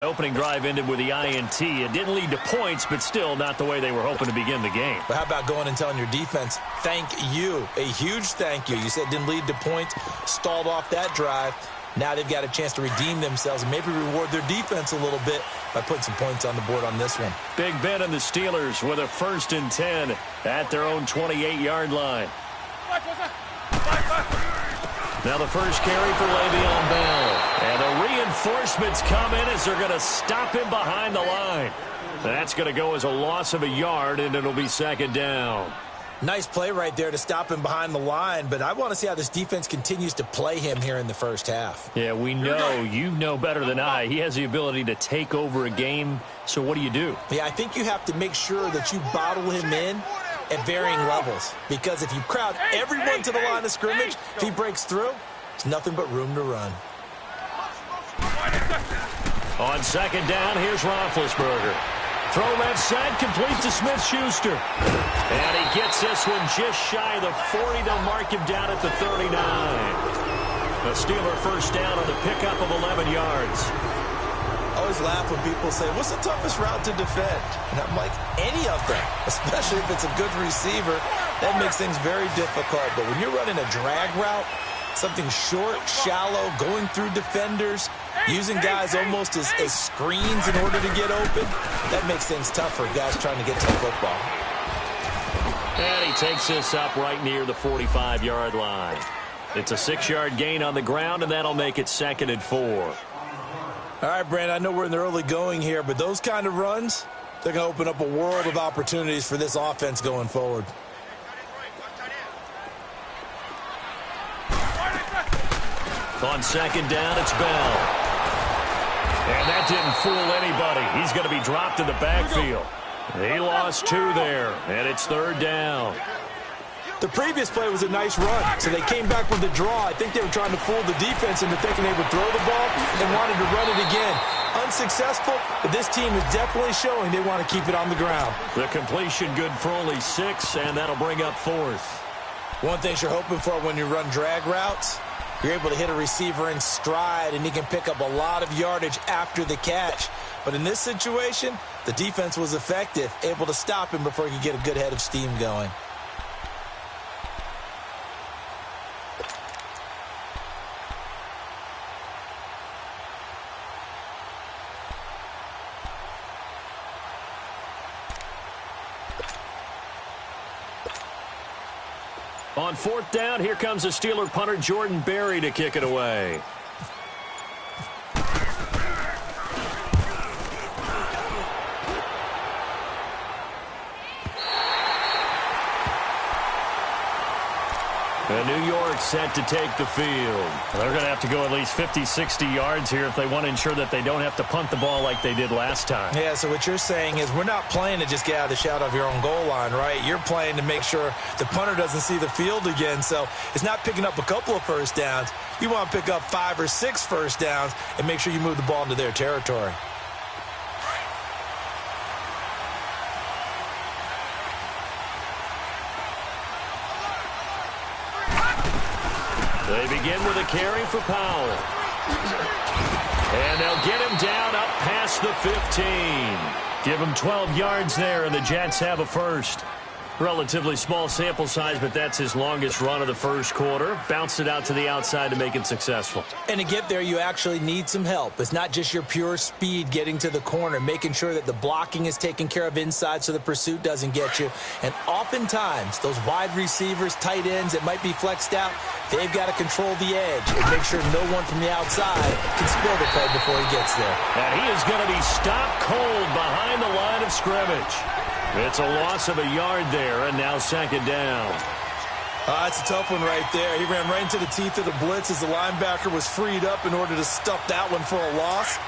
Opening drive ended with the INT. It didn't lead to points, but still not the way they were hoping to begin the game. But how about going and telling your defense, thank you, a huge thank you. You said it didn't lead to points, stalled off that drive. Now they've got a chance to redeem themselves and maybe reward their defense a little bit by putting some points on the board on this one. Big Ben and the Steelers with a 1st and 10 at their own 28-yard line. Now the first carry for Le'Veon Bell. And the reinforcements come in as they're going to stop him behind the line. That's going to go as a loss of a yard, and it'll be 2nd down. Nice play right there to stop him behind the line, but I want to see how this defense continues to play him here in the first half. Yeah, we know, you know better than I. He has the ability to take over a game, so what do you do? Yeah, I think you have to make sure that you bottle him in at varying levels, because if you crowd everyone to the line of scrimmage, if he breaks through, it's nothing but room to run. On 2nd down, here's Roethlisberger. Throw left side, complete to Smith-Schuster. And he gets this one just shy of the 40. They'll mark him down at the 39. A Steeler first down on the pickup of 11 yards. I always laugh when people say, what's the toughest route to defend? And I'm like, any of them, especially if it's a good receiver. That makes things very difficult. But when you're running a drag route, something short, shallow, going through defenders, using guys almost as screens in order to get open, that makes things tough for guys trying to get to the football. And he takes this up right near the 45-yard line. It's a 6-yard gain on the ground, and that'll make it 2nd and 4. All right, Brandon, I know we're in the early going here, but those kind of runs, they're going to open up a world of opportunities for this offense going forward. On 2nd down, it's Bell. And that didn't fool anybody. He's going to be dropped in the backfield. He lost 2 there, and it's 3rd down. The previous play was a nice run, so they came back with the draw. I think they were trying to fool the defense into thinking they would throw the ball and wanted to run it again. Unsuccessful, but this team is definitely showing they want to keep it on the ground. The completion good for only 6, and that'll bring up 4th. One thing you're hoping for when you run drag routes, you're able to hit a receiver in stride, and he can pick up a lot of yardage after the catch. But in this situation, the defense was effective, able to stop him before he could get a good head of steam going. On 4th down, here comes the Steeler punter Jordan Berry to kick it away. And New York set to take the field. They're going to have to go at least 50, 60 yards here if they want to ensure that they don't have to punt the ball like they did last time. Yeah, so what you're saying is we're not playing to just get out of the shadow of your own goal line, right? You're playing to make sure the punter doesn't see the field again. So it's not picking up a couple of first downs. You want to pick up 5 or 6 first downs and make sure you move the ball into their territory. They begin with a carry for Powell. And they'll get him down up past the 15. Give him 12 yards there, and the Jets have a first. Relatively small sample size, but that's his longest run of the first quarter. Bounced it out to the outside to make it successful. And to get there, you actually need some help. It's not just your pure speed getting to the corner, making sure that the blocking is taken care of inside so the pursuit doesn't get you. And oftentimes, those wide receivers, tight ends that might be flexed out, they've got to control the edge and make sure no one from the outside can spill the play before he gets there. And he is going to be stopped cold behind the line of scrimmage. It's a loss of a yard there, and now 2nd down. That's a tough one right there. He ran right into the teeth of the blitz as the linebacker was freed up in order to stuff that one for a loss.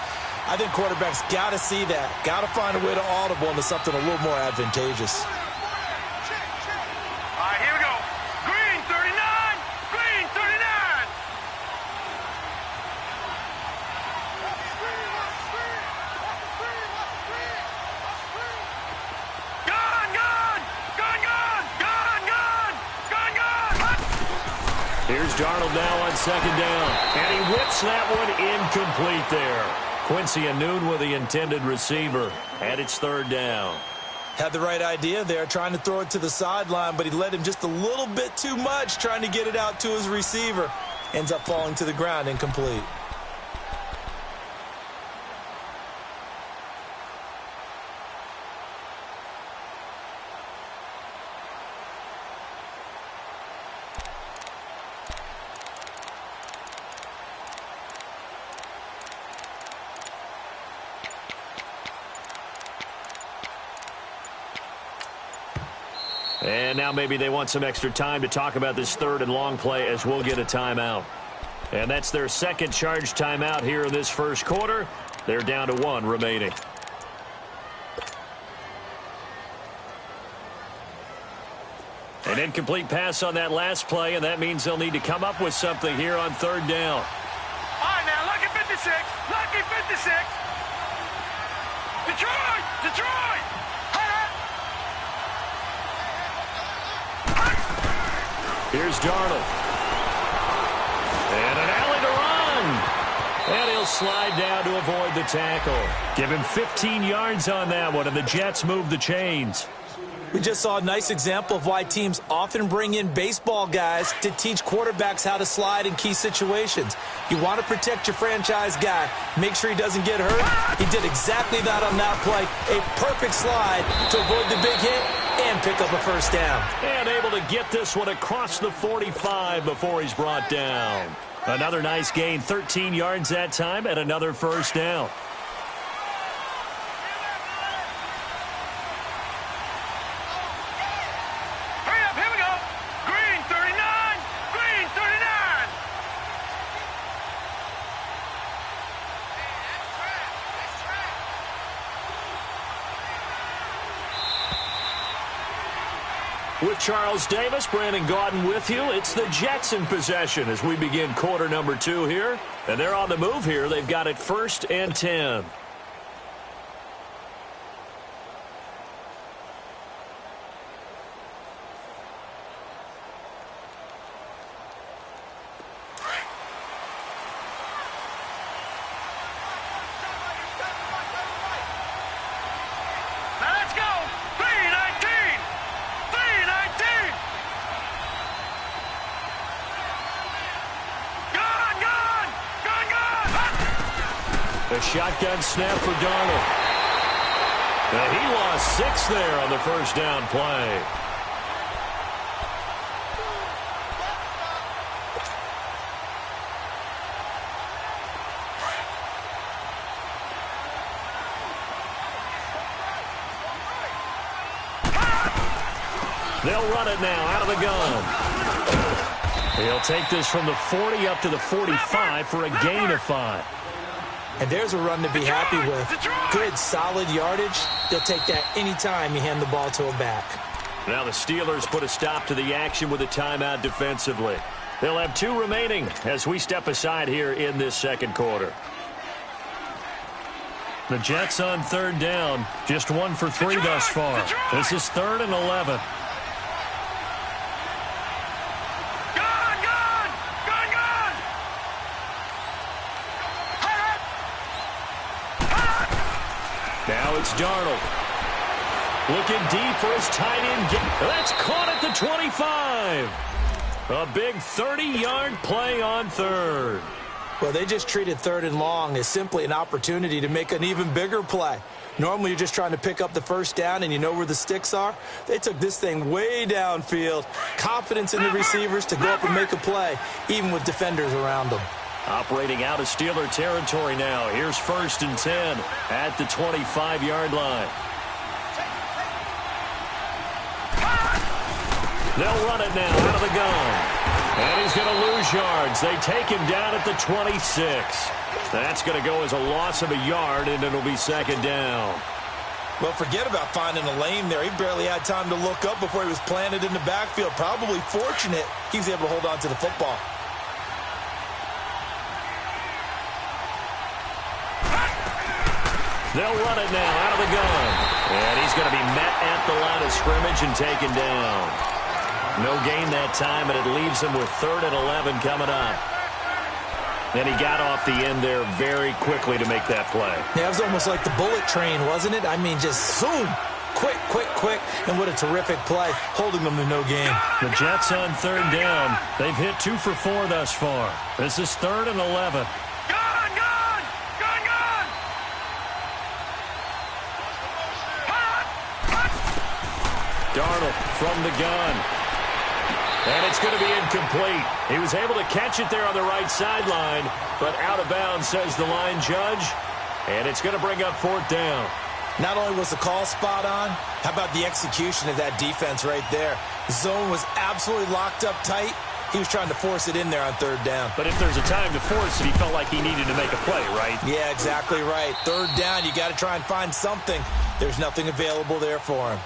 I think quarterbacks got to see that. Got to find a way to audible into something a little more advantageous. All right, here we go. Green 39! Green 39! Here's Darnold now on 2nd down. And he whips that one incomplete there. Quincy Anoon with the intended receiver, and it's third down. Had the right idea there, trying to throw it to the sideline, but he led him just a little bit too much, trying to get it out to his receiver. Ends up falling to the ground, incomplete. And now maybe they want some extra time to talk about this third and long play as we'll get a timeout. And that's their second charge timeout here in this first quarter. They're down to 1 remaining. An incomplete pass on that last play, and that means they'll need to come up with something here on third down. All right, now, lucky 56. Lucky 56. Detroit! Detroit! Here's Darnold. And an alley to run. And he'll slide down to avoid the tackle. Give him 15 yards on that one, and the Jets move the chains. We just saw a nice example of why teams often bring in baseball guys to teach quarterbacks how to slide in key situations. You want to protect your franchise guy. Make sure he doesn't get hurt. He did exactly that on that play. A perfect slide to avoid the big hit and pick up a first down. And able to get this one across the 45 before he's brought down. Another nice gain, 13 yards that time, and another first down. Hurry up, here we go. Green 39. Green 39. With Charles Davis, Brandon Gaudin with you. It's the Jets in possession as we begin quarter number 2 here. And they're on the move here. They've got it 1st and 10. Now let's go. 319. 319. Gone, gone. Gone, gone. A shotgun snap for Darnold. And he lost 6 there on the first down play. They'll run it now out of the gun. He'll take this from the 40 up to the 45 for a gain of 5. And there's a run to be happy with. Good, solid yardage. They'll take that anytime you hand the ball to a back. Now the Steelers put a stop to the action with a timeout defensively. They'll have 2 remaining as we step aside here in this second quarter. The Jets on third down, just 1 for 3 thus far. This is 3rd and 11. Gone, gone. Gone, gone. Now it's Darnold. Looking deep for his tight end. That's caught at the 25. A big 30-yard play on third. Well, they just treated 3rd and long as simply an opportunity to make an even bigger play. Normally, you're just trying to pick up the first down and you know where the sticks are. They took this thing way downfield. Confidence in the receivers to go up and make a play, even with defenders around them. Operating out of Steeler territory now. Here's 1st and 10 at the 25-yard line. They'll run it now out of the gun. And he's going to lose yards. They take him down at the 26. That's going to go as a loss of a yard, and it'll be 2nd down. Well, forget about finding a lane there. He barely had time to look up before he was planted in the backfield. Probably fortunate he was able to hold on to the football. They'll run it now out of the gun. And he's going to be met at the line of scrimmage and taken down. No gain that time, and it leaves him with 3rd and 11 coming up. And he got off the end there very quickly to make that play. Yeah, it was almost like the bullet train, wasn't it? I mean, just zoom. Quick, quick, quick. And what a terrific play, holding them to no gain. The Jets on third down. They've hit 2 for 4 thus far. This is 3rd and 11. Gone, gone, gone, gone. Darnold from the gun. And it's going to be incomplete. He was able to catch it there on the right sideline, but out of bounds, says the line judge. And it's going to bring up 4th down. Not only was the call spot on, how about the execution of that defense right there? The zone was absolutely locked up tight. He was trying to force it in there on 3rd down. But if there's a time to force it, he felt like he needed to make a play, right? Yeah, exactly right. 3rd down, you got to try and find something. There's nothing available there for him.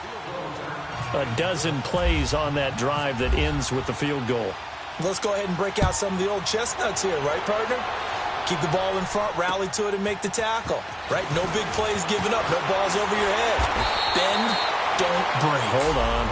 A dozen plays on that drive that ends with the field goal. Let's go ahead and break out some of the old chestnuts here, right, partner? Keep the ball in front, rally to it, and make the tackle. Right? No big plays given up. No balls over your head. Bend, don't break. Hold on.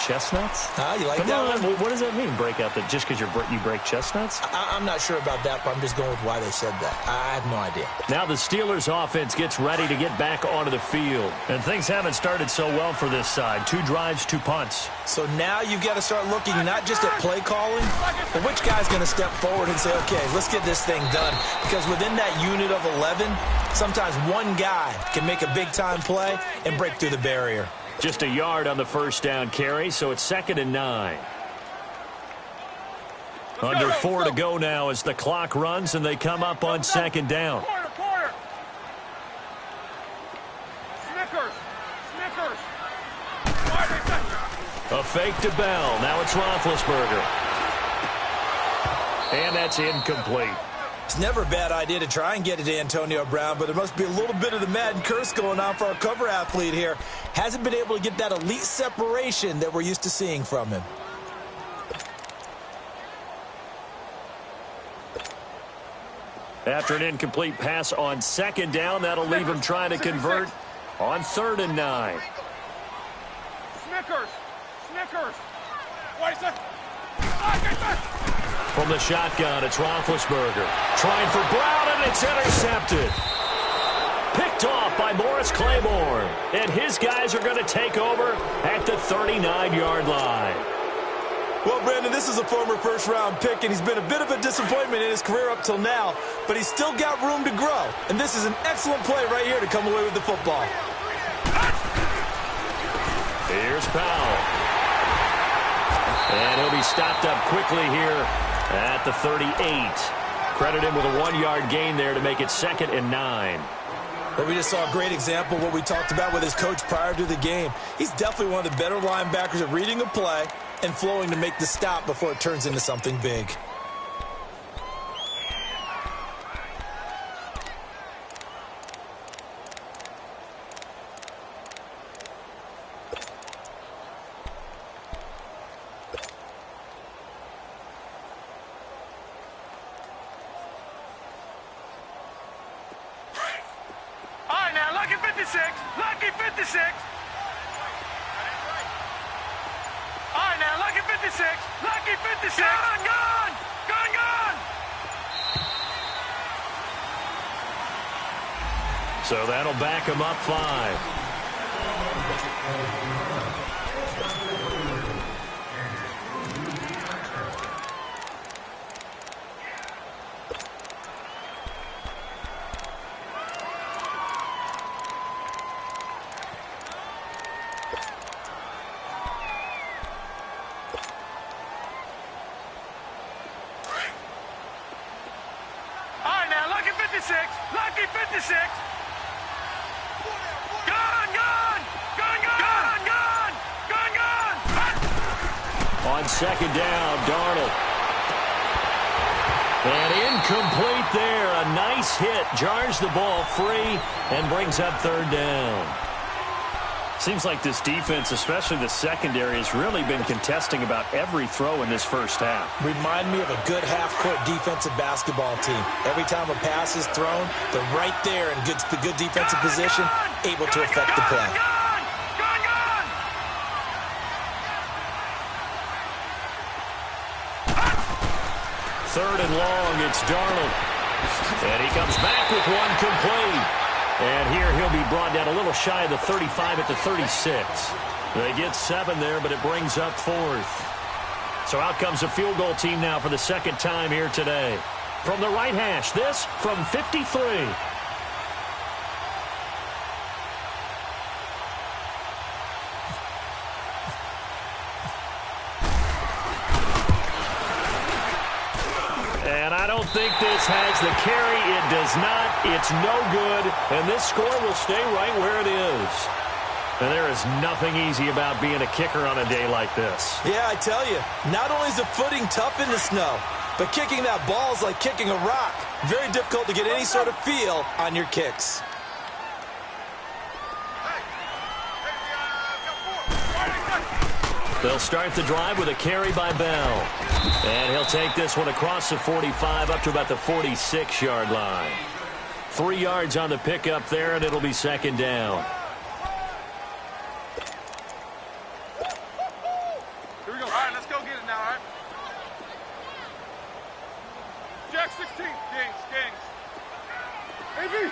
Chestnuts? You like Come that on. one? What does that mean, break out? Just because you break chestnuts? I'm not sure about that, but I'm just going with why they said that. I have no idea. Now the Steelers offense gets ready to get back onto the field. And things haven't started so well for this side. 2 drives, 2 punts. So now you've got to start looking not just at play calling, but which guy's going to step forward and say, okay, let's get this thing done. Because within that unit of 11, sometimes one guy can make a big-time play and break through the barrier. Just a yard on the first down carry, so it's 2nd and 9. Under 4 to go now as the clock runs and they come up on 2nd down. Quarter. Snickers. A fake to Bell. Now it's Roethlisberger. And that's incomplete. It's never a bad idea to try and get it to Antonio Brown, but there must be a little bit of the Madden curse going on for our cover athlete here. Hasn't been able to get that elite separation that we're used to seeing from him. After an incomplete pass on 2nd down, that'll leave him trying to convert on 3rd and 9. Snickers. Wait a second. From the shotgun, it's Roethlisberger. Trying for Brown, and it's intercepted. Picked off by Morris Claiborne. And his guys are going to take over at the 39-yard line. Well, Brandon, this is a former first-round pick, and he's been a bit of a disappointment in his career up till now, but he's still got room to grow. And this is an excellent play right here to come away with the football. Here's Powell. And he'll be stopped up quickly here at the 38. Credit him with a 1-yard gain there to make it 2nd and 9. Well, we just saw a great example of what we talked about with his coach prior to the game. He's definitely one of the better linebackers at reading a play and flowing to make the stop before it turns into something big. Lucky 56. All right, now, lucky 56. Lucky 56. Gone. So that'll back him up 5. Lucky 56. Gone. On 2nd down, Darnold. And incomplete there. A nice hit. Jars the ball free and brings up 3rd down. Seems like this defense, especially the secondary, has really been contesting about every throw in this first half. Remind me of a good half-court defensive basketball team. Every time a pass is thrown, they're right there in the good defensive position, able to affect the play. Third and long, it's Darnold. And he comes back with one complete. And here he'll be brought down a little shy of the 35 at the 36. They get 7 there, but it brings up 4th. So out comes a field goal team now for the second time here today. From the right hash, this from 53. And I don't think this has the carry. It does not. It's no good. And this score will stay right where it is. And there is nothing easy about being a kicker on a day like this. Yeah, I tell you, not only is the footing tough in the snow, but kicking that ball is like kicking a rock. Very difficult to get any sort of feel on your kicks. They'll start the drive with a carry by Bell. And he'll take this one across the 45 up to about the 46-yard line. 3 yards on the pickup there, and it'll be second down. Here we go. All right, let's go get it now, all right? Jack 16. Gangs. AB.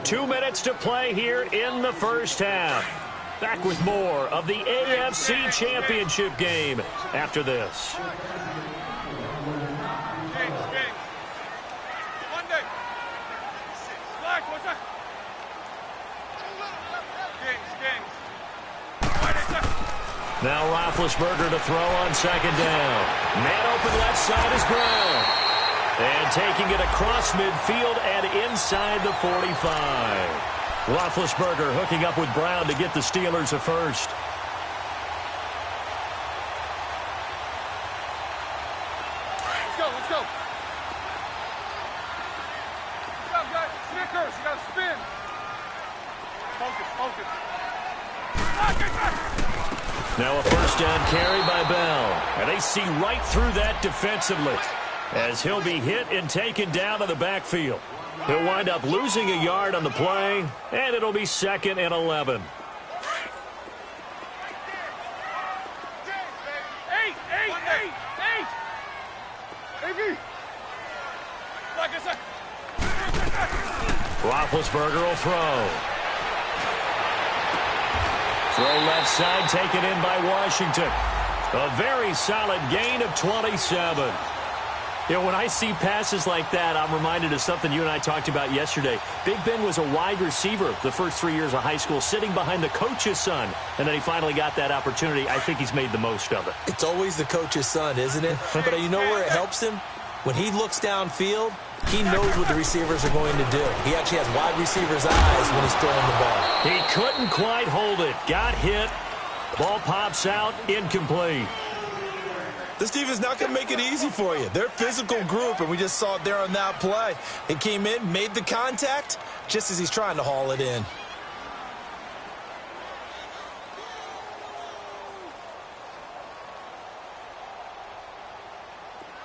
Two minutes to play here in the first half. Back with more of the AFC Championship game after this. Gangs. Monday. Black, what's that? Gangs. Now Roethlisberger to throw on second down. Man open left side is Brown. And taking it across midfield and inside the 45. Roethlisberger hooking up with Brown to get the Steelers a first. Let's go. What's up, guys? Snickers, you got to spin. Focus. Now a first down carry by Bell. And they see right through that defensively, as he'll be hit and taken down to the backfield. He'll wind up losing a yard on the play, and it'll be 2nd and 11. Eight. AB. Like I said. Roethlisberger will throw. Throw left side, taken in by Washington. A very solid gain of 27. You know, when I see passes like that, I'm reminded of something you and I talked about yesterday. Big Ben was a wide receiver the first 3 years of high school, sitting behind the coach's son, and then he finally got that opportunity. I think he's made the most of it. It's always the coach's son, isn't it? But you know where it helps him? When he looks downfield, he knows what the receivers are going to do. He actually has wide receivers' eyes when he's throwing the ball. He couldn't quite hold it. Got hit. Ball pops out, incomplete. This defense is not going to make it easy for you. They're a physical group, and we just saw it there on that play. It came in, made the contact, just as he's trying to haul it in.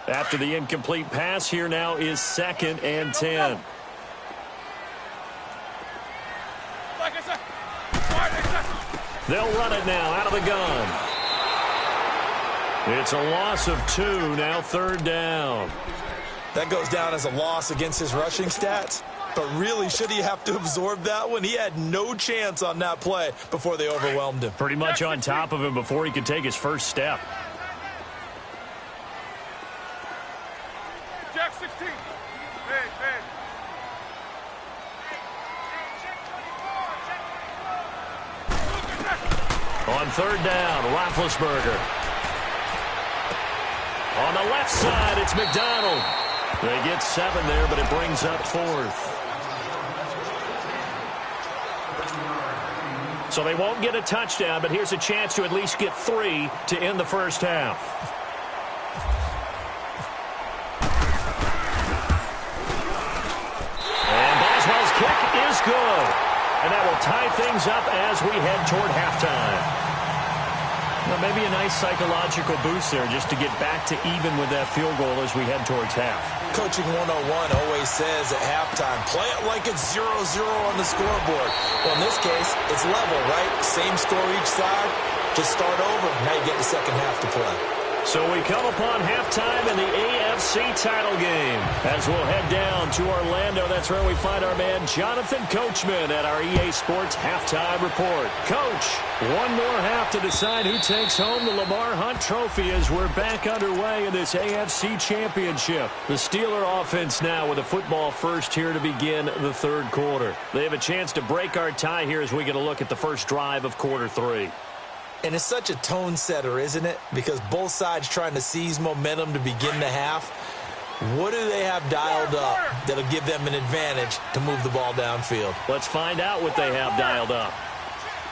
After the incomplete pass, here now is 2nd and 10. They'll run it now out of the gun. It's a loss of 2, now 3rd down. That goes down as a loss against his rushing stats. But really, should he have to absorb that one? He had no chance on that play before they overwhelmed him. Pretty much on top of him before he could take his first step. Jack 16. Big. On 3rd down, Roethlisberger. On the left side, it's McDonald. They get 7 there, but it brings up 4th. So they won't get a touchdown, but here's a chance to at least get 3 to end the first half. And Boswell's kick is good. And that will tie things up as we head toward halftime. Well, maybe a nice psychological boost there just to get back to even with that field goal as we head towards half. Coaching 101 always says at halftime, play it like it's 0-0 on the scoreboard. Well, in this case, it's level, right? Same score each side. Just start over. Now you get the second half to play. So we come upon halftime in the AFC title game. As we'll head down to Orlando, that's where we find our man Jonathan Coachman at our EA Sports Halftime Report. Coach, one more half to decide who takes home the Lamar Hunt Trophy as we're back underway in this AFC Championship. The Steeler offense now with a football first here to begin the third quarter. They have a chance to break our tie here as we get a look at the first drive of quarter three. And it's such a tone setter, isn't it? Because both sides trying to seize momentum to begin the half. What do they have dialed up that'll give them an advantage to move the ball downfield? Let's find out what they have dialed up.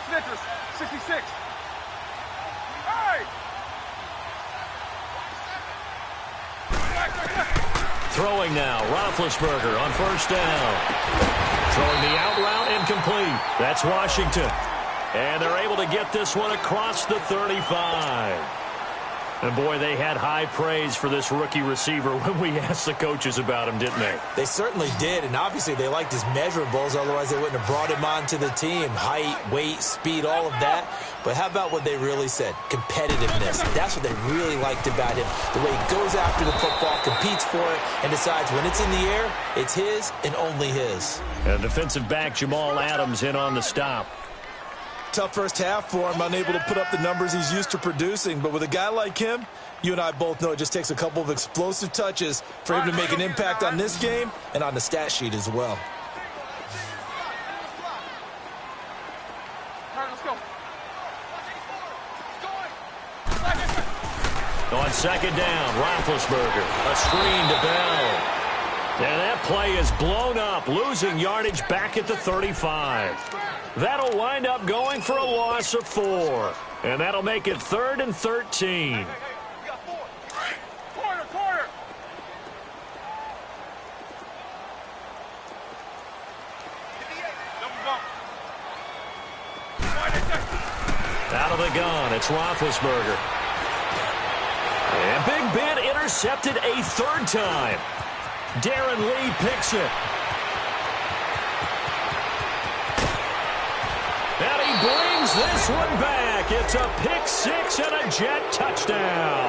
Snickers, 66. Hey! Throwing now, Roethlisberger on first down. Throwing the out route incomplete. That's Washington. And they're able to get this one across the 35. And, boy, they had high praise for this rookie receiver when we asked the coaches about him, didn't they? They certainly did, and obviously they liked his measurables, otherwise they wouldn't have brought him onto the team. Height, weight, speed, all of that. But how about what they really said? Competitiveness. That's what they really liked about him. The way he goes after the football, competes for it, and decides when it's in the air, it's his and only his. And defensive back Jamal Adams in on the stop. Tough first half for him, unable to put up the numbers he's used to producing. But with a guy like him, you and I both know it just takes a couple of explosive touches for him to make an impact on this game and on the stat sheet as well. All right, let's go. On second down, Roethlisberger. A screen to Bell. And that play is blown up, losing yardage back at the 35. That'll wind up going for a loss of 4. And that'll make it 3rd and 13. Quarter. Out of the gun, it's Roethlisberger. And Big Ben intercepted a 3rd time. Darren Lee picks it. And he brings this one back. It's a pick 6 and a Jet touchdown.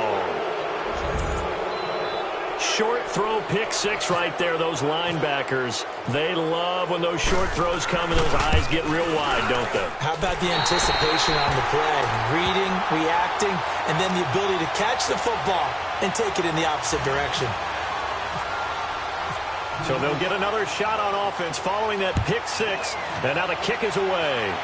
Short throw pick 6 right there. Those linebackers, they love when those short throws come and those eyes get real wide, don't they? How about the anticipation on the play? Reading, reacting, and then the ability to catch the football and take it in the opposite direction. So they'll get another shot on offense following that pick 6. And now the kick is away.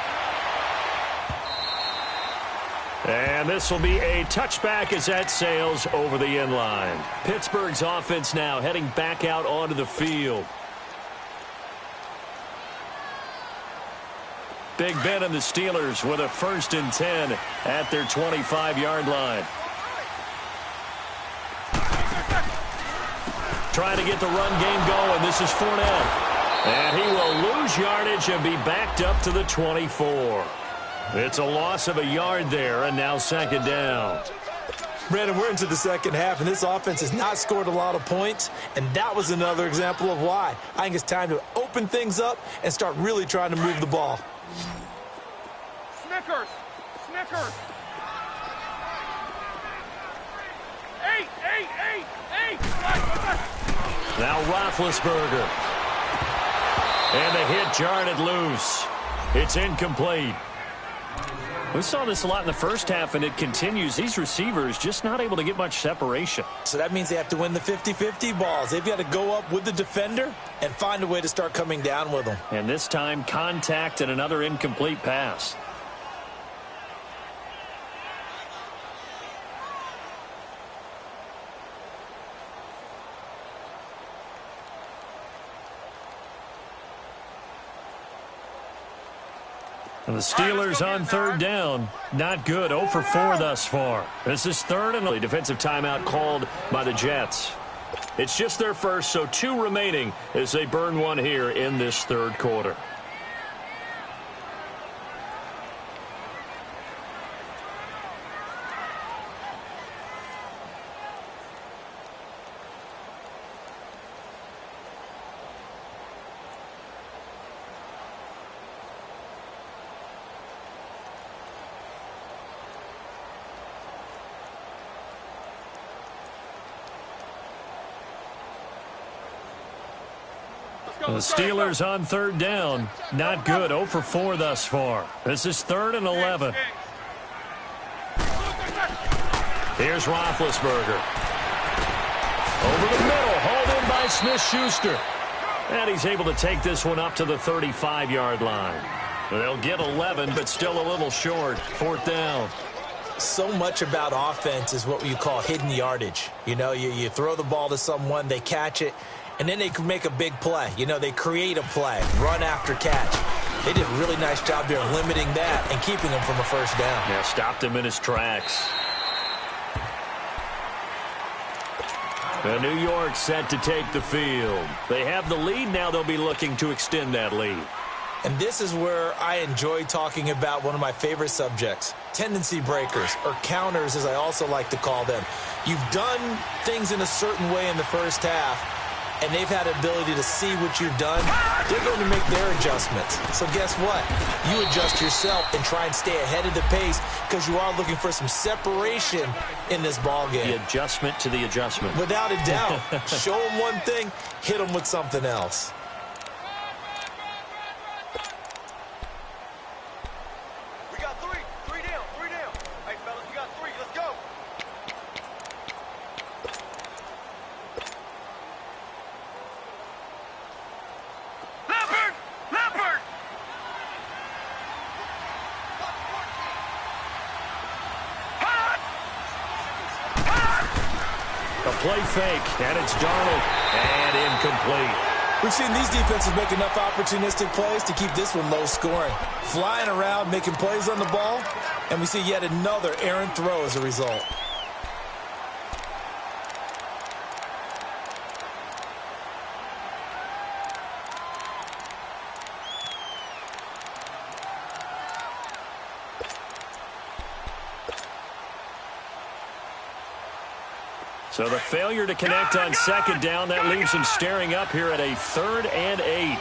And this will be a touchback as that sails over the end line. Pittsburgh's offense now heading back out onto the field. Big Ben and the Steelers with a 1st and 10 at their 25-yard line. Trying to get the run game going. This is Fournette. And he will lose yardage and be backed up to the 24. It's a loss of a yard there, and now 2nd down. Brandon, we're into the second half, and this offense has not scored a lot of points, and that was another example of why. I think it's time to open things up and start really trying to move the ball. Snickers. Eight. Now Roethlisberger. And the hit jarred loose. It's incomplete. We saw this a lot in the first half, and it continues. These receivers just not able to get much separation. So that means they have to win the 50-50 balls. They've got to go up with the defender and find a way to start coming down with them. And this time, contact and another incomplete pass. And the Steelers on 3rd down. Not good. 0 for 4 thus far. This is 3rd and defensive timeout called by the Jets. It's just their first, so 2 remaining as they burn one here in this 3rd quarter. The Steelers on third down. Not good. 0 for 4 thus far. This is 3rd and 11. Here's Roethlisberger. Over the middle. Hauled in by Smith-Schuster. And he's able to take this one up to the 35-yard line. They'll get 11, but still a little short. 4th down. So much about offense is what you call hidden yardage. You know, you throw the ball to someone, they catch it, and then they can make a big play. You know, they create a play, run after catch. They did a really nice job there limiting that and keeping him from a first down. Yeah, stopped him in his tracks. New York set to take the field. They have the lead now. They'll be looking to extend that lead. And this is where I enjoy talking about one of my favorite subjects, tendency breakers, or counters as I also like to call them. You've done things in a certain way in the first half, and they've had the ability to see what you've done. They're going to make their adjustments. So guess what? You adjust yourself and try and stay ahead of the pace because you are looking for some separation in this ball game. The adjustment to the adjustment. Without a doubt. Show them one thing, hit them with something else. Play fake, and it's Darnold, and incomplete. We've seen these defenses make enough opportunistic plays to keep this one low scoring. Flying around, making plays on the ball, and we see yet another errant throw as a result. So the failure to connect on second down, that leaves him staring up here at a 3rd and 8. All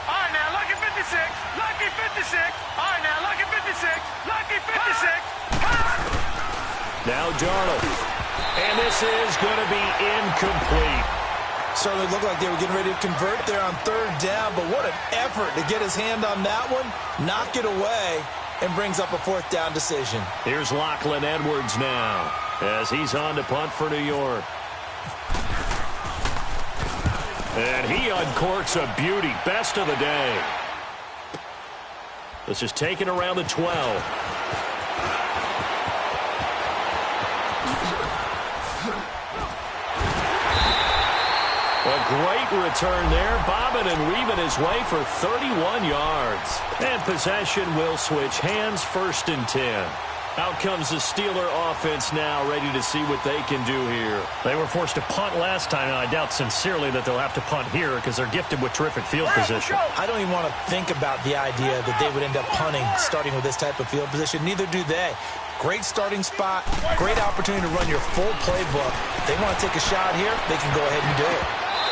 right, now, lucky 56. Lucky 56. All right, now, lucky 56. Lucky 56. Now Darnold. And this is going to be incomplete. Certainly looked like they were getting ready to convert there on 3rd down, but what an effort to get his hand on that one, knock it away, and brings up a 4th down decision. Here's Lachlan Edwards now as he's on to punt for New York. And he uncorks a beauty. Best of the day. This is taken around the 12. A great return there, bobbing and weaving his way for 31 yards. And possession will switch hands, 1st and 10. Out comes the Steeler offense now, ready to see what they can do here. They were forced to punt last time, and I doubt sincerely that they'll have to punt here because they're gifted with terrific field position. I don't even want to think about the idea that they would end up punting starting with this type of field position. Neither do they. Great starting spot, great opportunity to run your full playbook. If they want to take a shot here, they can go ahead and do it.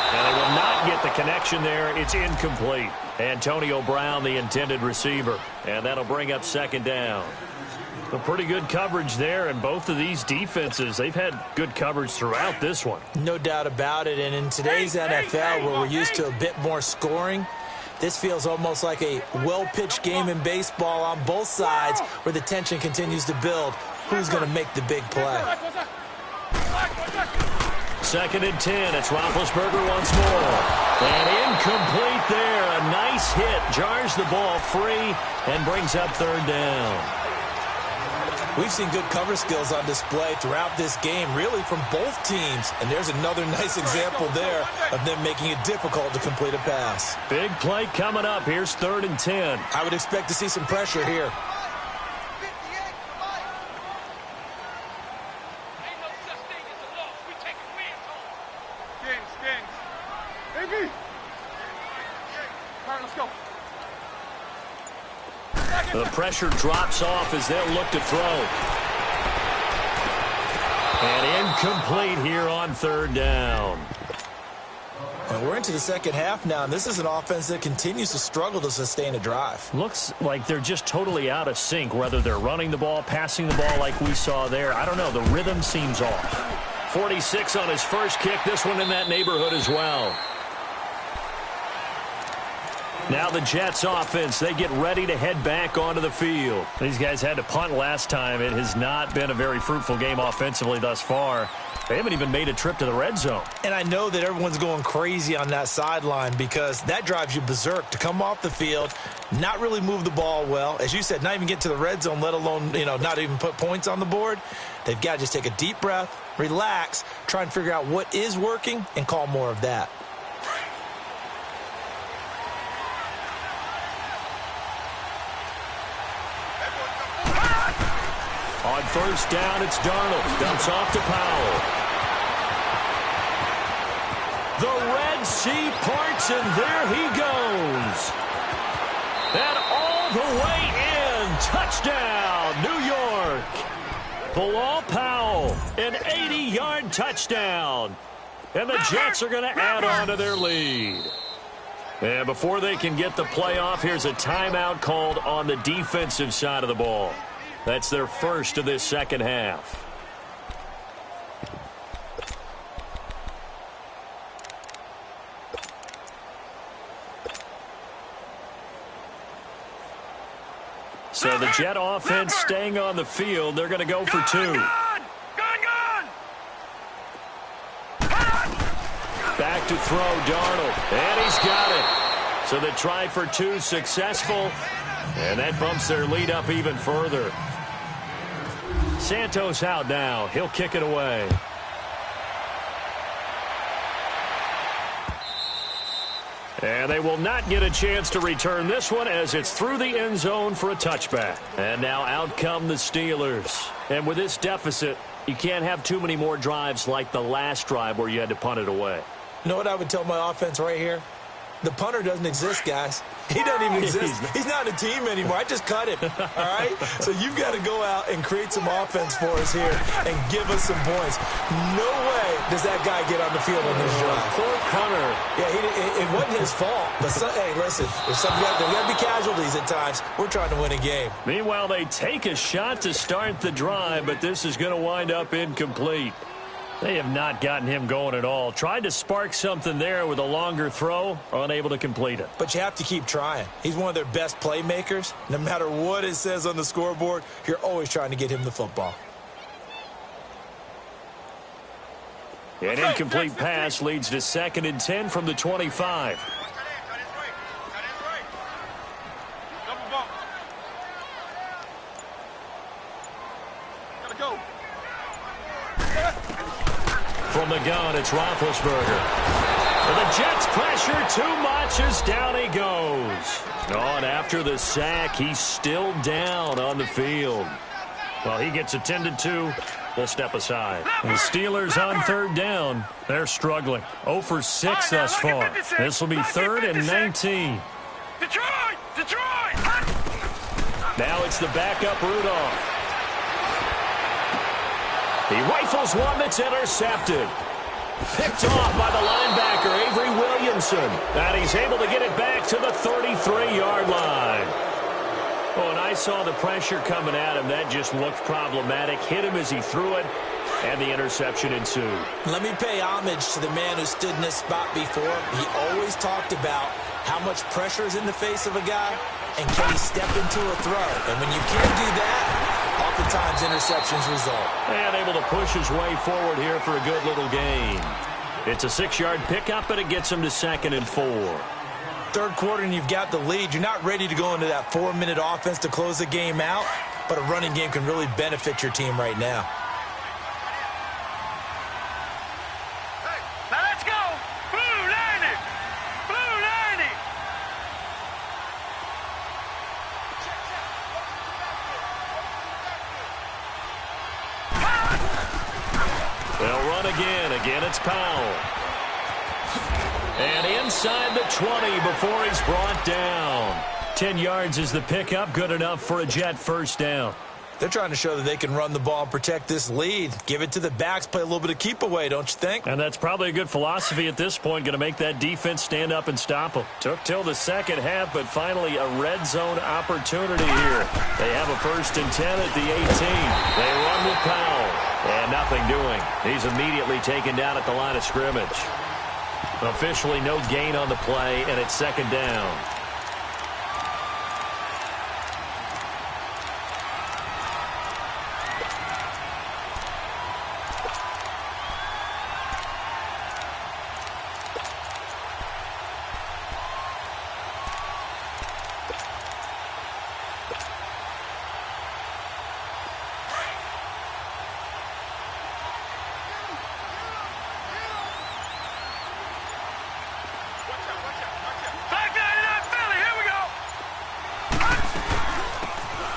And they will not get the connection there. It's incomplete. Antonio Brown, the intended receiver. And that'll bring up 2nd down. A pretty good coverage there, and both of these defenses, they've had good coverage throughout this one. No doubt about it, and in today's NFL, where we're used to a bit more scoring, this feels almost like a well-pitched game in baseball on both sides where the tension continues to build. Who's going to make the big play? 2nd and 10. It's Roethlisberger once more. And incomplete there. A nice hit. Jars the ball free and brings up 3rd down. We've seen good cover skills on display throughout this game, really from both teams. And there's another nice example there of them making it difficult to complete a pass. Big play coming up. Here's 3rd and 10. I would expect to see some pressure here. The pressure drops off as they'll look to throw. And incomplete here on 3rd down. And we're into the second half now, and this is an offense that continues to struggle to sustain a drive. Looks like they're just totally out of sync, whether they're running the ball, passing the ball like we saw there. I don't know. The rhythm seems off. 46 on his first kick. This one in that neighborhood as well. Now the Jets offense, they get ready to head back onto the field. These guys had to punt last time. It has not been a very fruitful game offensively thus far. They haven't even made a trip to the red zone. And I know that everyone's going crazy on that sideline because that drives you berserk to come off the field, not really move the ball well. As you said, not even get to the red zone, let alone, not even put points on the board. They've got to just take a deep breath, relax, try and figure out what is working, and call more of that. On first down, it's Darnold. Dumps off to Powell. The Red Sea parts, and there he goes. And all the way in. Touchdown, New York. Bilal Powell, an 80-yard touchdown. And the Jets are going to add on to their lead. And before they can get the play off, here's a timeout called on the defensive side of the ball. That's their first of this second half. So the Jet offense staying on the field. They're going to go for two. Back to throw, Darnold. And he's got it. So the try for two successful. And that bumps their lead up even further. Santos out now. He'll kick it away. And they will not get a chance to return this one as it's through the end zone for a touchback. And now out come the Steelers. And with this deficit, you can't have too many more drives like the last drive where you had to punt it away. You know what I would tell my offense right here? The punter doesn't exist, guys. He doesn't even exist. He's not a team anymore. I just cut him, all right? So you've got to go out and create some offense for us here and give us some points. No way does that guy get on the field on this drive. Poor punter. Yeah, it wasn't his fault. But, hey, listen, there's got to be casualties at times. We're trying to win a game. Meanwhile, they take a shot to start the drive, but this is going to wind up incomplete. They have not gotten him going at all. Tried to spark something there with a longer throw, unable to complete it. But you have to keep trying. He's one of their best playmakers. No matter what it says on the scoreboard, you're always trying to get him the football. An incomplete pass leads to 2nd and 10 from the 25. From the gun, it's Roethlisberger. The Jets pressure too much as down he goes. And after the sack, he's still down on the field. Well, he gets attended to. We'll step aside. The Steelers on 3rd down. They're struggling. 0 for 6 thus far. This will be 3rd and 19. Detroit! Now it's the backup Rudolph. He rifles one that's intercepted. Picked off by the linebacker, Avery Williamson. And he's able to get it back to the 33-yard line. Oh, and I saw the pressure coming at him. That just looked problematic. Hit him as he threw it, and the interception ensued. Let me pay homage to the man who stood in this spot before. He always talked about how much pressure is in the face of a guy, and can he step into a throw. And when you can't do that, oftentimes interceptions result. And able to push his way forward here for a good little gain. It's a 6-yard pickup, but it gets him to 2nd and 4. 3rd quarter and you've got the lead. You're not ready to go into that 4-minute offense to close the game out, but a running game can really benefit your team right now. Now let's go! Blue 90! Blue 90! They'll run again. Again, it's Powell. And inside the 20 before he's brought down. 10 yards is the pickup. Good enough for a Jet first down. They're trying to show that they can run the ball and protect this lead. Give it to the backs, play a little bit of keep away, don't you think? And that's probably a good philosophy at this point. Going to make that defense stand up and stop them. Took till the second half, but finally a red zone opportunity here. They have a 1st and 10 at the 18. They run with Powell. And nothing doing. He's immediately taken down at the line of scrimmage. Officially no gain on the play, and it's second down.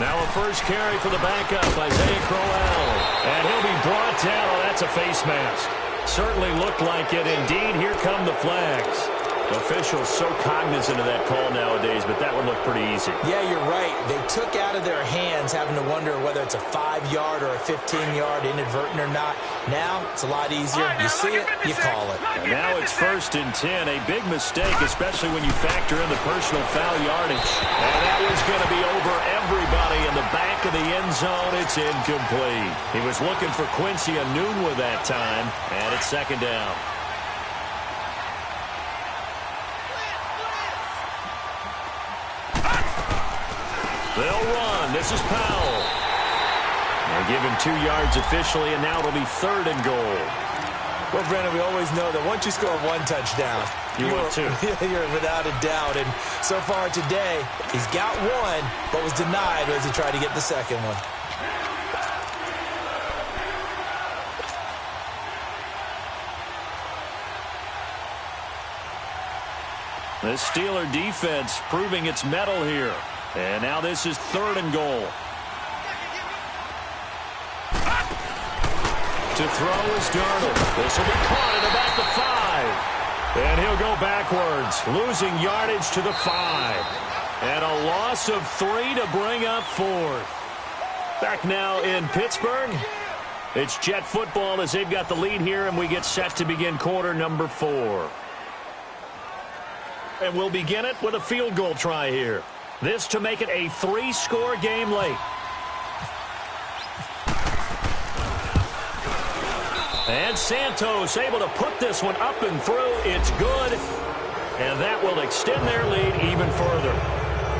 Now a first carry for the backup, Isaiah Crowell. And he'll be brought down. Oh, that's a face mask. Certainly looked like it. Indeed, here come the flags. Officials so cognizant of that call nowadays, but that would look pretty easy. Yeah, you're right. They took out of their hands having to wonder whether it's a 5-yard or a 15-yard inadvertent or not. Now, it's a lot easier. You see it, you call it. And now it's 1st and 10. A big mistake, especially when you factor in the personal foul yardage. And that was going to be over everybody in the back of the end zone. It's incomplete. He was looking for Quincy Enunwa that time, and it's second down. They'll run. This is Powell. They give him 2 yards officially, and now it'll be 3rd and goal. Well, Brandon, we always know that once you score 1 touchdown, you're without a doubt. And so far today, he's got 1, but was denied as he tried to get the second one. The Steeler defense proving its mettle here. And now this is 3rd and goal. To throw is Darnold. This will be caught at about the 5. And he'll go backwards, losing yardage to the 5. And a loss of 3 to bring up 4th. Back now in Pittsburgh. It's Jet football as they've got the lead here, and we get set to begin quarter number 4. And we'll begin it with a field goal try here. This to make it a 3-score game late. And Santos able to put this one up and through. It's good. And that will extend their lead even further.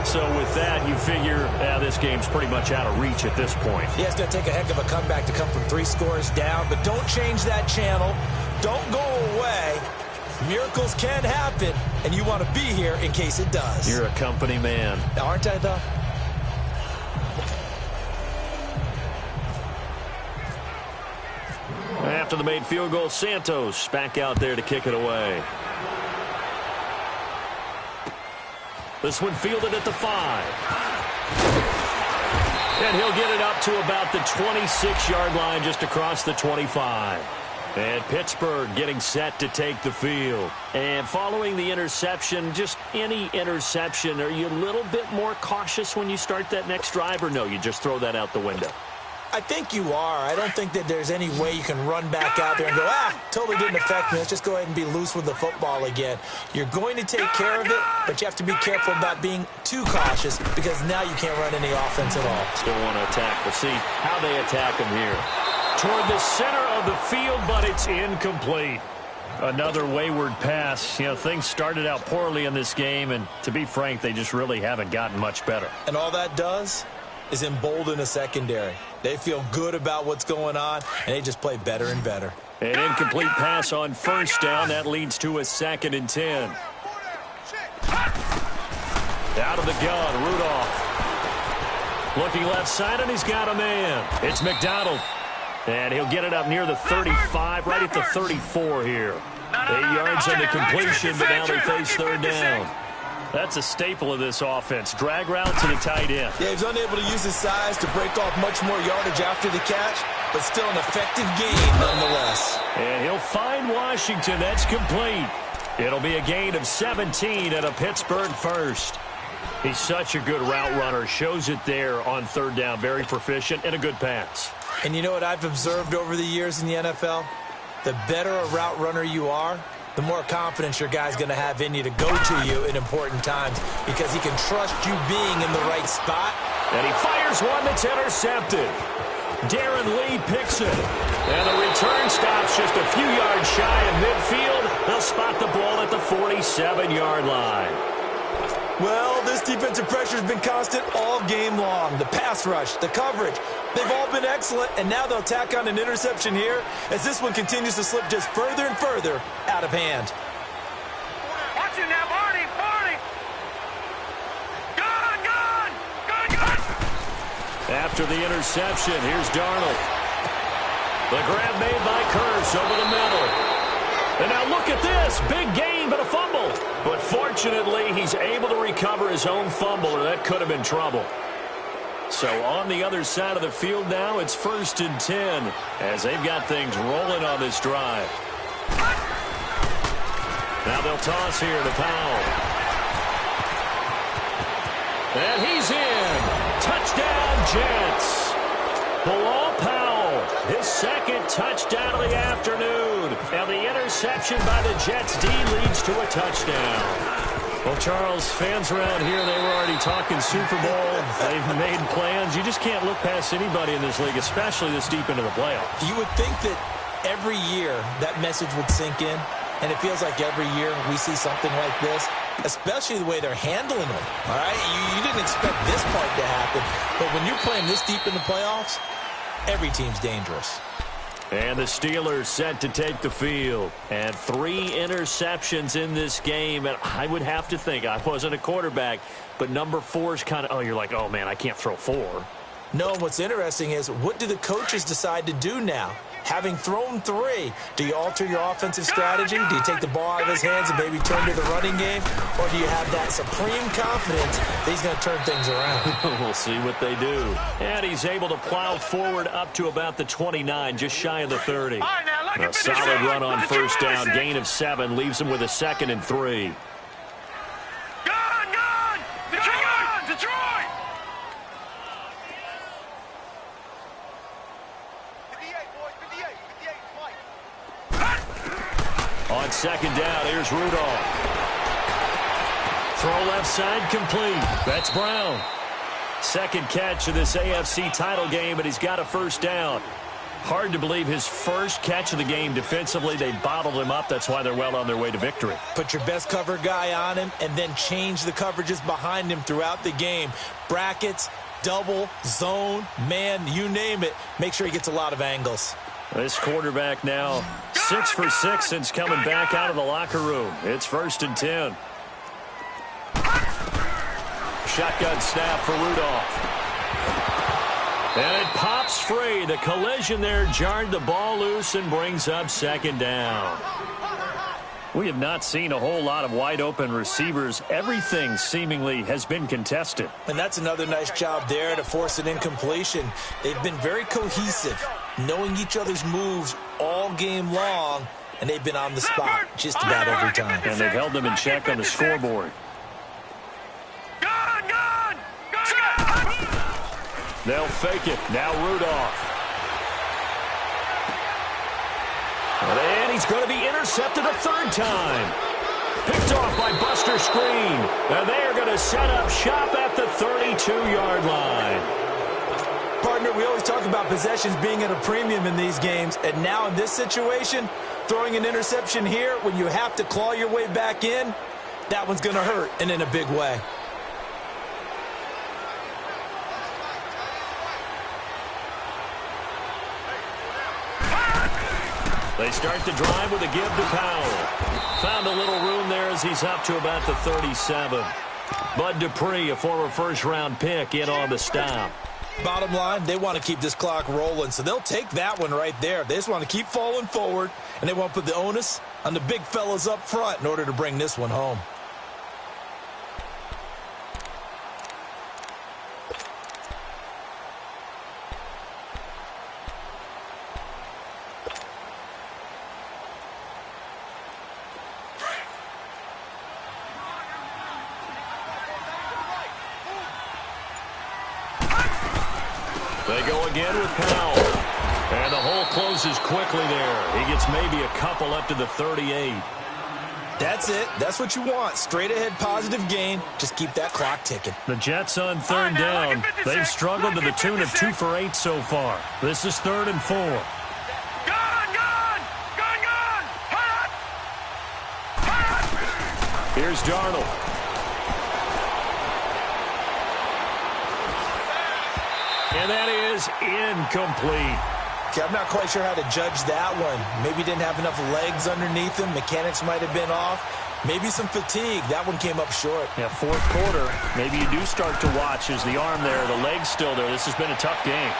So with that, you figure this game's pretty much out of reach at this point. Yeah, it's going to take a heck of a comeback to come from 3 scores down. But don't change that channel. Don't go away. Miracles can happen, and you want to be here in case it does. You're a company man. Aren't I, though? After the made field goal, Santos back out there to kick it away. This one fielded at the 5. And he'll get it up to about the 26-yard line, just across the 25. And Pittsburgh getting set to take the field. And following the interception, just any interception, are you a little bit more cautious when you start that next drive, or no, you just throw that out the window? I think you are. I don't think that there's any way you can run back out there and go, totally didn't affect me. Let's just go ahead and be loose with the football again. You're going to take care of it, but you have to be careful about being too cautious because now you can't run any offense at all. Still want to attack. We'll see how they attack him here. Toward the center of the field, but it's incomplete. Another wayward pass. You know, things started out poorly in this game, and to be frank, they just really haven't gotten much better. And all that does is embolden a secondary. They feel good about what's going on, and they just play better and better. An incomplete pass on 1st down. That leads to a 2nd and 10. Out of the gun, Rudolph. Looking left side, and he's got a man. It's McDonald. And he'll get it up near the 35, right at the 34 here. 8 yards on the completion, but now they face 3rd down. That's a staple of this offense. Drag route to the tight end. Yeah, he's unable to use his size to break off much more yardage after the catch, but still an effective gain nonetheless. And he'll find Washington. That's complete. It'll be a gain of 17 and a Pittsburgh first. He's such a good route runner. Shows it there on 3rd down. Very proficient and a good pass. And you know what I've observed over the years in the NFL? The better a route runner you are, the more confidence your guy's going to have in you to go to you in important times because he can trust you being in the right spot. And he fires one that's intercepted. Darren Lee picks it. And the return stops just a few yards shy of midfield. They'll spot the ball at the 47-yard line. Well, this defensive pressure has been constant all game long. The pass rush, the coverage, they've all been excellent, and now they'll tack on an interception here as this one continues to slip just further and further out of hand. Watch it now, Barney! Barney! Gone! After the interception, here's Darnold. The grab made by Curse over the middle. And now look at this. Big gain, but a fumble. But fortunately, he's able to recover his own fumble, or that could have been trouble. So on the other side of the field now, it's 1st and 10 as they've got things rolling on this drive. Now they'll toss here to Powell. And he's in. Touchdown, Jets. Bilal Powell, his second touchdown of the afternoon. And the interception by the Jets D leads to a touchdown. Well, Charles, fans around here, they were already talking Super Bowl. They've made plans. You just can't look past anybody in this league, especially this deep into the playoffs. You would think that every year that message would sink in, and it feels like every year we see something like this, especially the way they're handling them. All right, you didn't expect this part to happen, but when you're playing this deep in the playoffs, every team's dangerous. And the Steelers set to take the field. And 3 interceptions in this game. And I would have to think, I wasn't a quarterback, but number 4 is kind of, oh, you're like, oh, man, I can't throw 4. No, what's interesting is, what do the coaches decide to do now? Having thrown 3, do you alter your offensive strategy? Do you take the ball out of his hands and maybe turn to the running game? Or do you have that supreme confidence that he's going to turn things around? We'll see what they do. And he's able to plow forward up to about the 29, just shy of the 30. A solid run on first down, gain of 7, leaves him with a 2nd and 3. Detroit! On 2nd down, here's Rudolph. Throw left side complete. That's Brown. 2nd catch of this AFC title game, but he's got a first down. Hard to believe his first catch of the game defensively. They bottled him up. That's why they're well on their way to victory. Put your best cover guy on him and then change the coverages behind him throughout the game. Brackets, double, zone, man, you name it. Make sure he gets a lot of angles. This quarterback now 6 for 6 since coming back out of the locker room. It's 1st and 10. Shotgun snap for Rudolph. And it pops free. The collision there jarred the ball loose and brings up 2nd down. We have not seen a whole lot of wide-open receivers. Everything seemingly has been contested. And that's another nice job there to force an incompletion. They've been very cohesive, knowing each other's moves all game long, and they've been on the spot just about every time. And they've held them in check on the scoreboard. They'll fake it. Now Rudolph. And he's going to be intercepted a 3rd time. Picked off by Buster Screen. And they are going to set up shop at the 32-yard line. Partner, we always talk about possessions being at a premium in these games. And now in this situation, throwing an interception here when you have to claw your way back in, that one's going to hurt, and in a big way. They start the drive with a give to Powell. Found a little room there as he's up to about the 37. Bud Dupree, a former first-round pick, in on the stop. Bottom line, they want to keep this clock rolling, so they'll take that one right there. They just want to keep falling forward, and they want to put the onus on the big fellas up front in order to bring this one home. They go again with Powell. And the hole closes quickly there. He gets maybe a couple up to the 38. That's it. That's what you want. Straight ahead positive gain. Just keep that clock ticking. The Jets on third down. They've struggled to the tune of 2 for 8 so far. This is 3rd and 4. Gone! Hot! Here's Darnold. And that is incomplete. Okay, I'm not quite sure how to judge that one. Maybe didn't have enough legs underneath him. Mechanics might have been off. Maybe some fatigue. That one came up short. Yeah, 4th quarter. Maybe you do start to watch as the arm there, the leg's still there. This has been a tough game.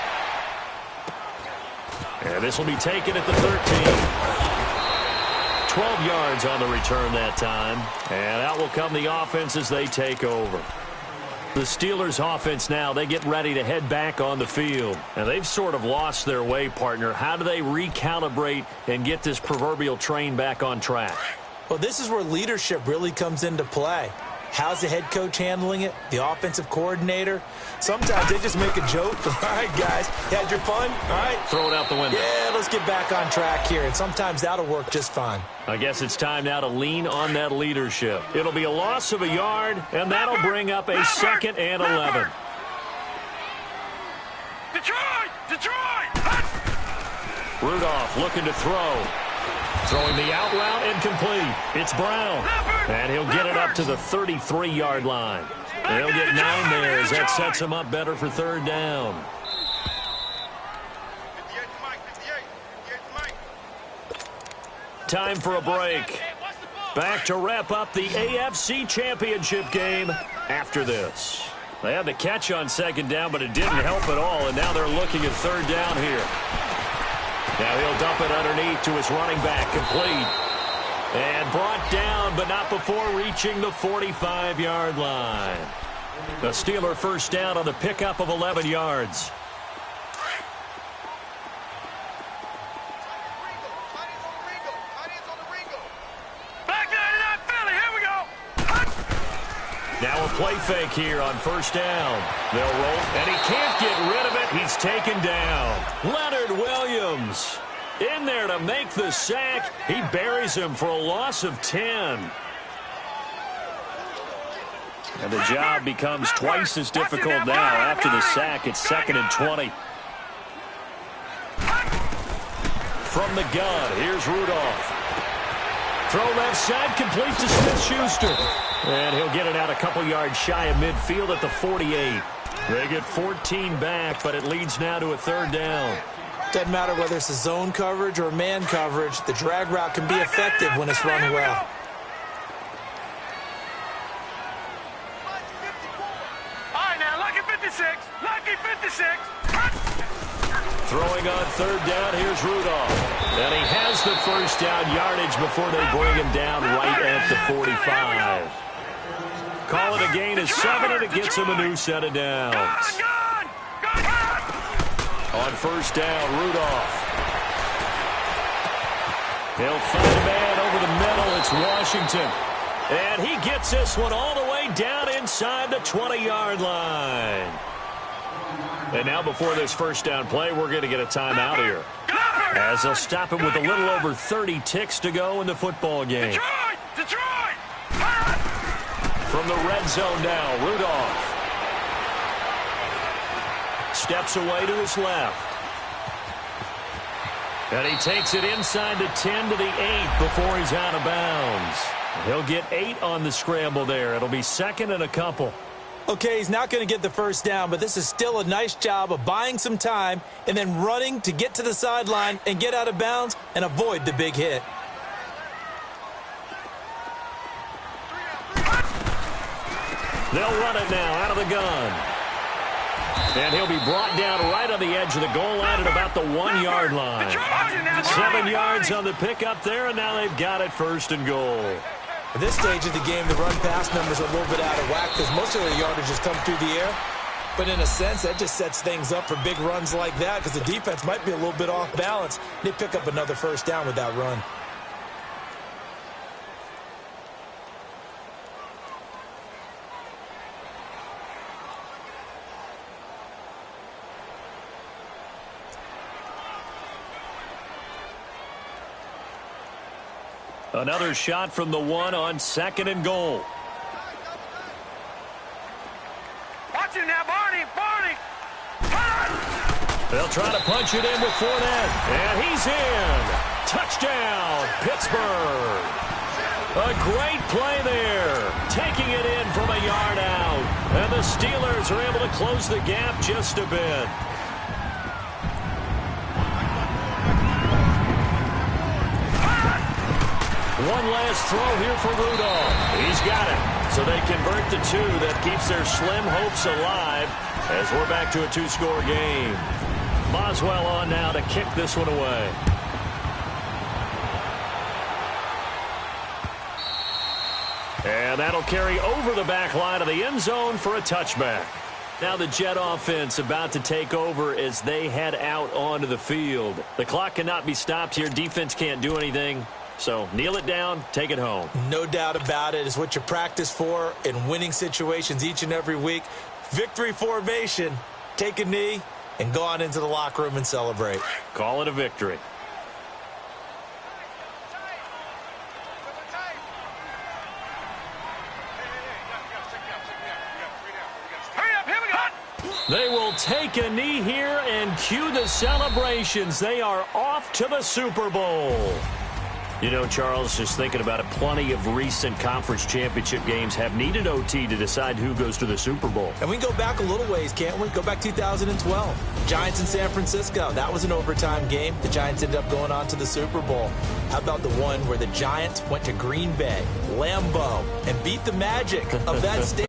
And this will be taken at the 13. 12 yards on the return that time. And out will come the offense as they take over. The Steelers offense now, they get ready to head back on the field. And they've sort of lost their way, partner. How do they recalibrate and get this proverbial train back on track? Well, this is where leadership really comes into play. How's the head coach handling it? The offensive coordinator? Sometimes they just make a joke. All right, guys, you had your fun? All right. Throw it out the window. Yeah, let's get back on track here. And sometimes that'll work just fine. I guess it's time now to lean on that leadership. It'll be a loss of a yard, and that'll bring up a 2nd and 11. Detroit! Rudolph looking to throw. Throwing the out route incomplete. It's Brown. And he'll get it up to the 33-yard line. And he'll get 9 there as that sets him up better for 3rd down. Time for a break. Back to wrap up the AFC Championship game after this. They had the catch on 2nd down, but it didn't help at all, and now they're looking at 3rd down here. Now he'll dump it underneath to his running back, complete. And brought down, but not before reaching the 45-yard line. The Steeler 1st down on the pickup of 11 yards. Now a play fake here on 1st down. They'll roll, and he can't get rid of it. He's taken down. Leonard Williams in there to make the sack. He buries him for a loss of 10. And the job becomes twice as difficult now after the sack. It's 2nd and 20. From the gun, here's Rudolph. Throw left side, complete to Smith-Schuster. And he'll get it out a couple yards shy of midfield at the 48. They get 14 back, but it leads now to a 3rd down. Doesn't matter whether it's a zone coverage or man coverage, the drag route can be effective when it's run well. All right, now, lucky 56. Throwing on 3rd down, here's Rudolph. And he has the 1st down yardage before they bring him down right at the 45. Call it a gain of 7, and it gets him a new set of downs. On 1st down, Rudolph. He'll find a man over the middle. It's Washington. And he gets this one all the way down inside the 20-yard line. And now before this 1st down play, we're going to get a timeout here, as they'll stop him with a little over 30 ticks to go in the football game. Detroit! From the red zone now, Rudolph steps away to his left. And he takes it inside the 10 to the 8 before he's out of bounds. He'll get 8 on the scramble there. It'll be 2nd and a couple. Okay, he's not going to get the 1st down, but this is still a nice job of buying some time and then running to get to the sideline and get out of bounds and avoid the big hit. They'll run it now out of the gun. And he'll be brought down right on the edge of the goal line at about the 1-yard line. 7 yards on the pickup there, and now they've got it 1st and goal. At this stage of the game, the run-pass numbers are a little bit out of whack because most of their yardage has come through the air. But in a sense, that just sets things up for big runs like that because the defense might be a little bit off balance. They pick up another 1st down with that run. Another shot from the one on 2nd and goal. Watch it now, Barney. Barney. They'll try to punch it in with Fournette. And he's in. Touchdown, Pittsburgh. A great play there. Taking it in from a yard out. And the Steelers are able to close the gap just a bit. One last throw here for Rudolph. He's got it. So they convert the 2 that keeps their slim hopes alive as we're back to a 2-score game. Boswell on now to kick this one away. And that'll carry over the back line of the end zone for a touchback. Now the Jet offense about to take over as they head out onto the field. The clock cannot be stopped here. Defense can't do anything. So kneel it down, take it home. No doubt about it. It's what you practice for in winning situations each and every week. Victory formation. Take a knee and go on into the locker room and celebrate. Call it a victory. They will take a knee here and cue the celebrations. They are off to the Super Bowl. You know, Charles, just thinking about it, plenty of recent conference championship games have needed OT to decide who goes to the Super Bowl. And we can go back a little ways, can't we? Go back 2012. Giants in San Francisco. That was an overtime game. The Giants ended up going on to the Super Bowl. How about the one where the Giants went to Green Bay, Lambeau, and beat the Magic of that stadium?